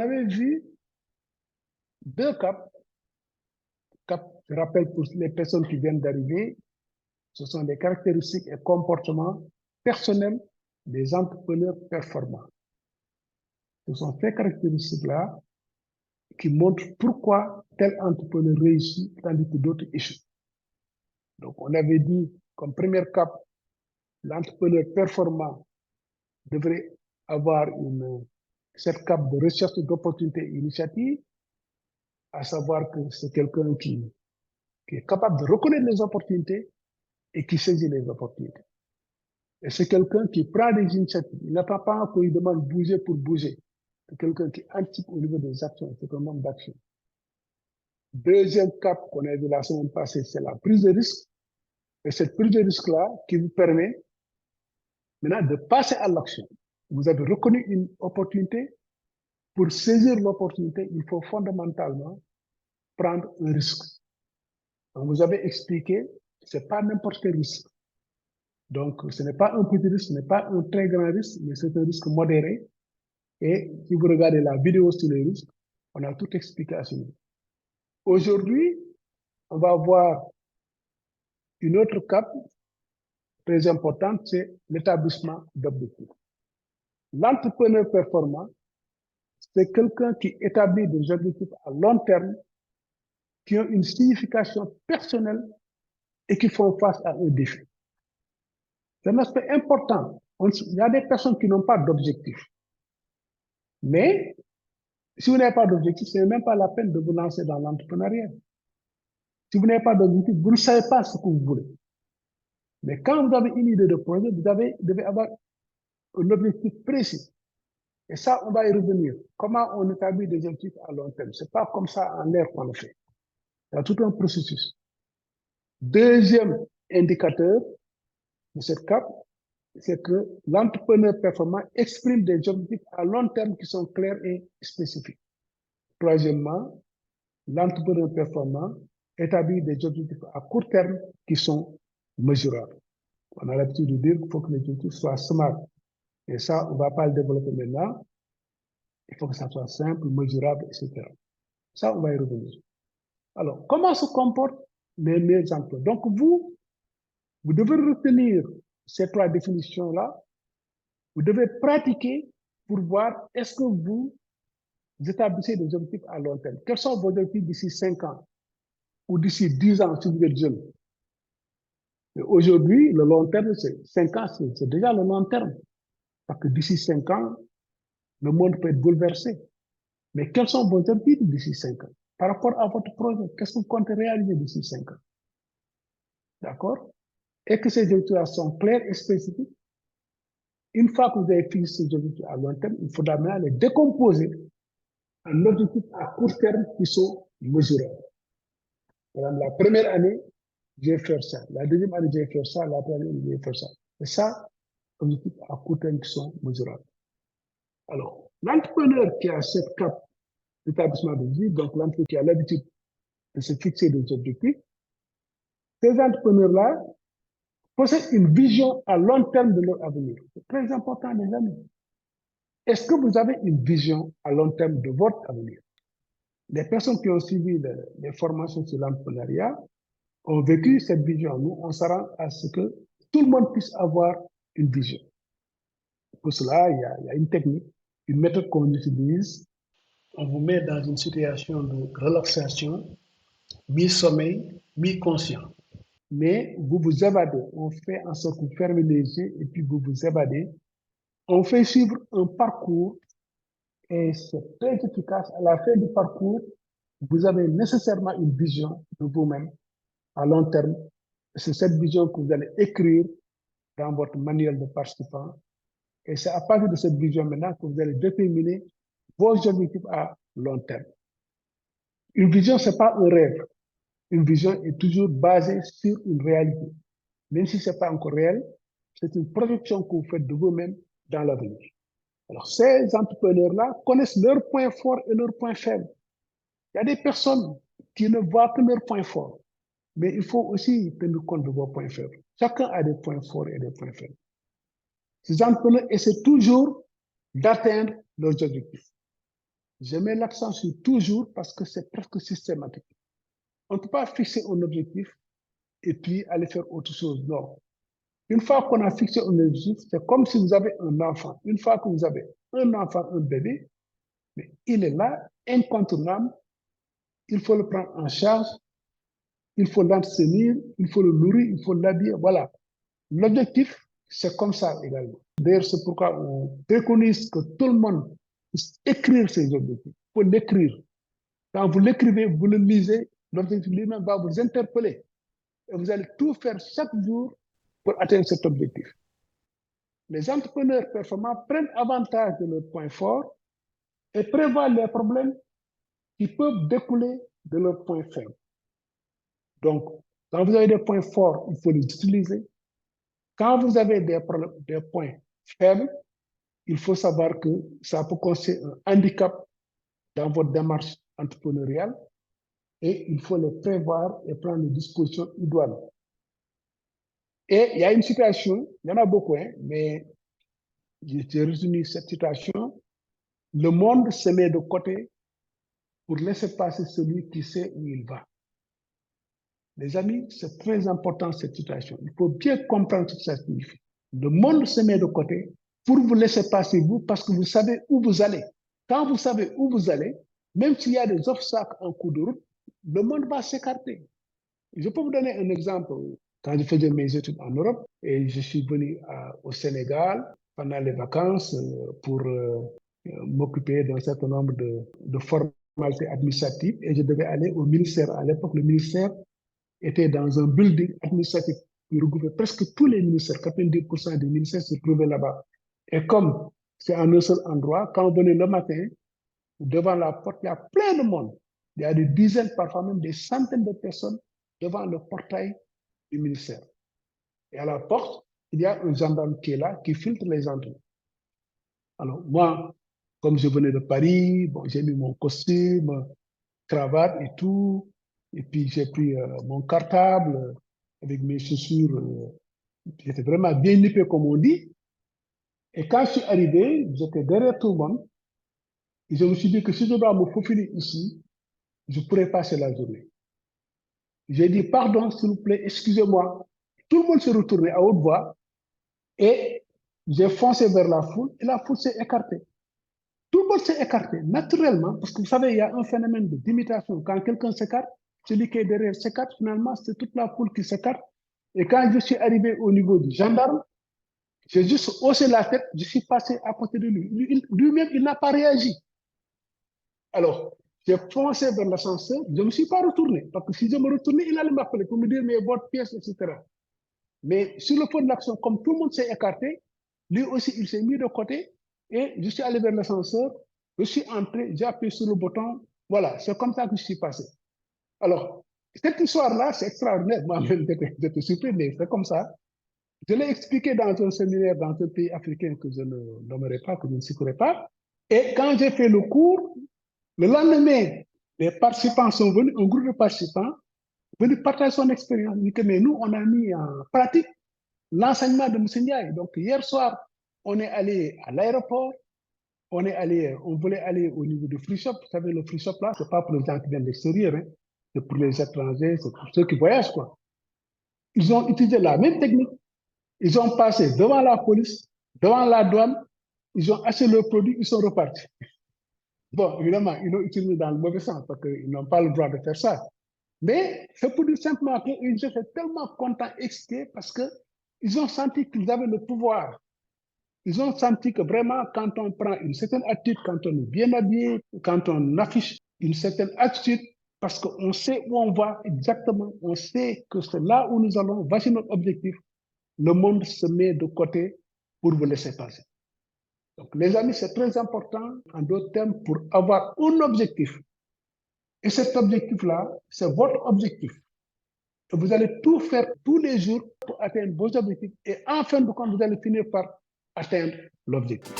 avait vu deux caps. Cap, je rappelle pour les personnes qui viennent d'arriver, ce sont des caractéristiques et comportements personnels des entrepreneurs performants. Ce sont ces caractéristiques-là qui montrent pourquoi tel entrepreneur réussit tandis que d'autres échouent. Donc, on avait dit comme premier cap, l'entrepreneur performant devrait avoir cette cape de recherche d'opportunités et initiatives, à savoir que c'est quelqu'un qui est capable de reconnaître les opportunités et qui saisit les opportunités. Et c'est quelqu'un qui prend des initiatives. Il n'attend pas qu'on lui demande de bouger pour bouger. C'est quelqu'un qui anticipe au niveau des actions. C'est un homme d'action. Deuxième cap qu'on a vu la semaine passée, c'est la prise de risque. Et cette prise de risque-là qui vous permet maintenant de passer à l'action. Vous avez reconnu une opportunité. Pour saisir l'opportunité, il faut fondamentalement prendre un risque. Donc, vous avez expliqué, ce n'est pas n'importe quel risque. Donc, ce n'est pas un petit risque, ce n'est pas un très grand risque, mais c'est un risque modéré. Et si vous regardez la vidéo sur les risques, on a tout expliqué à ce niveau. Aujourd'hui, on va voir une autre cape très importante, c'est l'établissement d'objectifs. L'entrepreneur performant, c'est quelqu'un qui établit des objectifs à long terme qui ont une signification personnelle et qui font face à un défi. C'est un aspect important. Il y a des personnes qui n'ont pas d'objectif. Mais si vous n'avez pas d'objectif, ce n'est même pas la peine de vous lancer dans l'entrepreneuriat. Si vous n'avez pas d'objectif, vous ne savez pas ce que vous voulez. Mais quand vous avez une idée de projet, vous devez avoir un objectif précis. Et ça, on va y revenir. Comment on établit des objectifs à long terme? Ce n'est pas comme ça en l'air qu'on le fait. Il y a tout un processus. Deuxième indicateur de cette cape, c'est que l'entrepreneur performant exprime des objectifs à long terme qui sont clairs et spécifiques. Troisièmement, l'entrepreneur performant établit des objectifs à court terme qui sont mesurables. On a l'habitude de dire qu'il faut que les objectifs soient smart. Et ça, on ne va pas le développer maintenant. Il faut que ça soit simple, mesurable, etc. Ça, on va y revenir. Alors, comment se comportent les meilleurs emplois? Donc, vous devez retenir ces trois définitions-là. Vous devez pratiquer pour voir est-ce que vous établissez des objectifs à long terme. Quels sont vos objectifs d'ici 5 ans ou d'ici 10 ans si vous êtes jeune? Aujourd'hui, le long terme, c'est 5 ans, c'est déjà le long terme. Parce que d'ici 5 ans, le monde peut être bouleversé. Mais quels sont vos objectifs d'ici 5 ans? Par rapport à votre projet, qu'est-ce que vous comptez réaliser d'ici 5 ans? D'accord? Et que ces objectifs sont clairs et spécifiques. Une fois que vous avez fini ces objectifs à long terme, il faudra maintenant les décomposer en objectifs à court terme qui sont mesurables. Par exemple, la première année, je vais faire ça. La deuxième année, je vais faire ça. La troisième année, je vais faire ça. Et ça, objectifs à court terme qui sont mesurables. Alors, l'entrepreneur qui a cette cape d'établissement de vie, donc l'entrepreneur qui a l'habitude de se fixer des objectifs, ces entrepreneurs-là possèdent une vision à long terme de leur avenir. C'est très important, les amis. Est-ce que vous avez une vision à long terme de votre avenir? Les personnes qui ont suivi les formations sur l'entrepreneuriat ont vécu cette vision. Nous, on s'arrange à ce que tout le monde puisse avoir une vision. Pour cela, il y a une technique, une méthode qu'on utilise. On vous met dans une situation de relaxation, mi-sommeil, mi-conscient. Mais vous vous évadez. On fait en sorte que vous fermez les yeux et puis vous vous évadez. On fait suivre un parcours et c'est très efficace. À la fin du parcours, vous avez nécessairement une vision de vous-même à long terme. C'est cette vision que vous allez écrire dans votre manuel de participant. Et c'est à partir de cette vision maintenant que vous allez déterminer vos objectifs à long terme. Une vision, ce n'est pas un rêve. Une vision est toujours basée sur une réalité. Même si ce n'est pas encore réel, c'est une projection que vous faites de vous-même dans l'avenir. Alors, ces entrepreneurs-là connaissent leurs points forts et leurs points faibles. Il y a des personnes qui ne voient que leurs points forts. Mais il faut aussi tenir compte de vos points faibles. Chacun a des points forts et des points faibles. Ces entrepreneurs essaient toujours d'atteindre leurs objectifs. Je mets l'accent sur toujours parce que c'est presque systématique. On ne peut pas fixer un objectif et puis aller faire autre chose. Non. Une fois qu'on a fixé un objectif, c'est comme si vous avez un enfant. Une fois que vous avez un enfant, un bébé, mais il est là, incontournable. Il faut le prendre en charge, il faut l'entretenir, il faut le nourrir, il faut l'habiller. Voilà. L'objectif, c'est comme ça également. D'ailleurs, c'est pourquoi on préconise que tout le monde puisse écrire ses objectifs. Il faut l'écrire. Quand vous l'écrivez, vous le lisez, l'objectif lui-même va vous interpeller. Et vous allez tout faire chaque jour pour atteindre cet objectif. Les entrepreneurs performants prennent avantage de leurs points forts et prévoient les problèmes qui peuvent découler de leurs points faibles. Donc, quand vous avez des points forts, il faut les utiliser. Quand vous avez des points faibles, il faut savoir que ça peut constituer un handicap dans votre démarche entrepreneuriale et il faut les prévoir et prendre les dispositions idoines. Et il y a une situation, il y en a beaucoup, hein, mais j'ai retenu cette situation. Le monde se met de côté pour laisser passer celui qui sait où il va. Les amis, c'est très important cette situation. Il faut bien comprendre ce que ça signifie. Le monde se met de côté pour vous laisser passer vous parce que vous savez où vous allez. Quand vous savez où vous allez, même s'il y a des obstacles en cours de route, le monde va s'écarter. Je peux vous donner un exemple. Quand je faisais mes études en Europe et je suis venu au Sénégal pendant les vacances pour m'occuper d'un certain nombre de formalités administratives et je devais aller au ministère. À l'époque, le ministère était dans un building administratif qui regroupait presque tous les ministères, 90% des ministères se trouvaient là-bas. Et comme c'est en un seul endroit, quand on venait le matin, devant la porte, il y a plein de monde. Il y a des dizaines, parfois même des centaines de personnes devant le portail du ministère. Et à la porte, il y a un gendarme qui est là, qui filtre les entrées. Alors, moi, comme je venais de Paris, bon, j'ai mis mon costume, cravate et tout. Et puis, j'ai pris mon cartable avec mes chaussures. J'étais vraiment bien nippé, comme on dit. Et quand je suis arrivé, j'étais derrière tout le monde. Et je me suis dit que si je dois me faufiler ici, je pourrais passer la journée. J'ai dit, pardon, s'il vous plaît, excusez-moi. Tout le monde s'est retourné à haute voix et j'ai foncé vers la foule et la foule s'est écartée. Tout le monde s'est écarté naturellement parce que vous savez, il y a un phénomène d'imitation. Quand quelqu'un s'écarte, celui qui est derrière s'écarte, finalement, c'est toute la foule qui s'écarte. Et quand je suis arrivé au niveau du gendarme, j'ai juste haussé la tête, je suis passé à côté de lui. Lui-même, il n'a pas réagi. Alors, j'ai foncé vers l'ascenseur, je ne me suis pas retourné. Parce que si je me retournais, il allait m'appeler pour me dire, mais votre pièce, etc. Mais sur le fond de l'action, comme tout le monde s'est écarté, lui aussi, il s'est mis de côté et je suis allé vers l'ascenseur, je suis entré, j'ai appuyé sur le bouton. Voilà, c'est comme ça que je suis passé. Alors, cette histoire-là, c'est extraordinaire. Moi-même, j'étais surpris, mais c'est comme ça. Je l'ai expliqué dans un séminaire dans un pays africain que je ne nommerai pas, que je ne citerai pas. Et quand j'ai fait le cours, le lendemain, les participants sont venus, un groupe de participants, venus partager son expérience. Mais nous, on a mis en pratique l'enseignement de M. Ndiaye. Donc, hier soir, on est allé à l'aéroport, on voulait aller au niveau du free shop. Vous savez, le free shop, là, c'est pas pour les gens qui viennent de l'extérieur, hein. C'est pour les étrangers, c'est pour ceux qui voyagent, quoi. Ils ont utilisé la même technique. Ils ont passé devant la police, devant la douane, ils ont acheté leurs produits, ils sont repartis. Bon, évidemment, ils l'ont utilisé dans le mauvais sens parce qu'ils n'ont pas le droit de faire ça. Mais c'est pour dire simplement qu'ils étaient tellement contents, excités, parce qu'ils ont senti qu'ils avaient le pouvoir. Ils ont senti que vraiment, quand on prend une certaine attitude, quand on est bien habillé, quand on affiche une certaine attitude, parce qu'on sait où on va exactement, on sait que c'est là où nous allons, voici notre objectif, le monde se met de côté pour vous laisser passer. Donc, les amis, c'est très important, en d'autres termes, pour avoir un objectif. Et cet objectif-là, c'est votre objectif. Et vous allez tout faire tous les jours pour atteindre vos objectifs. Et en fin de compte, vous allez finir par atteindre l'objectif.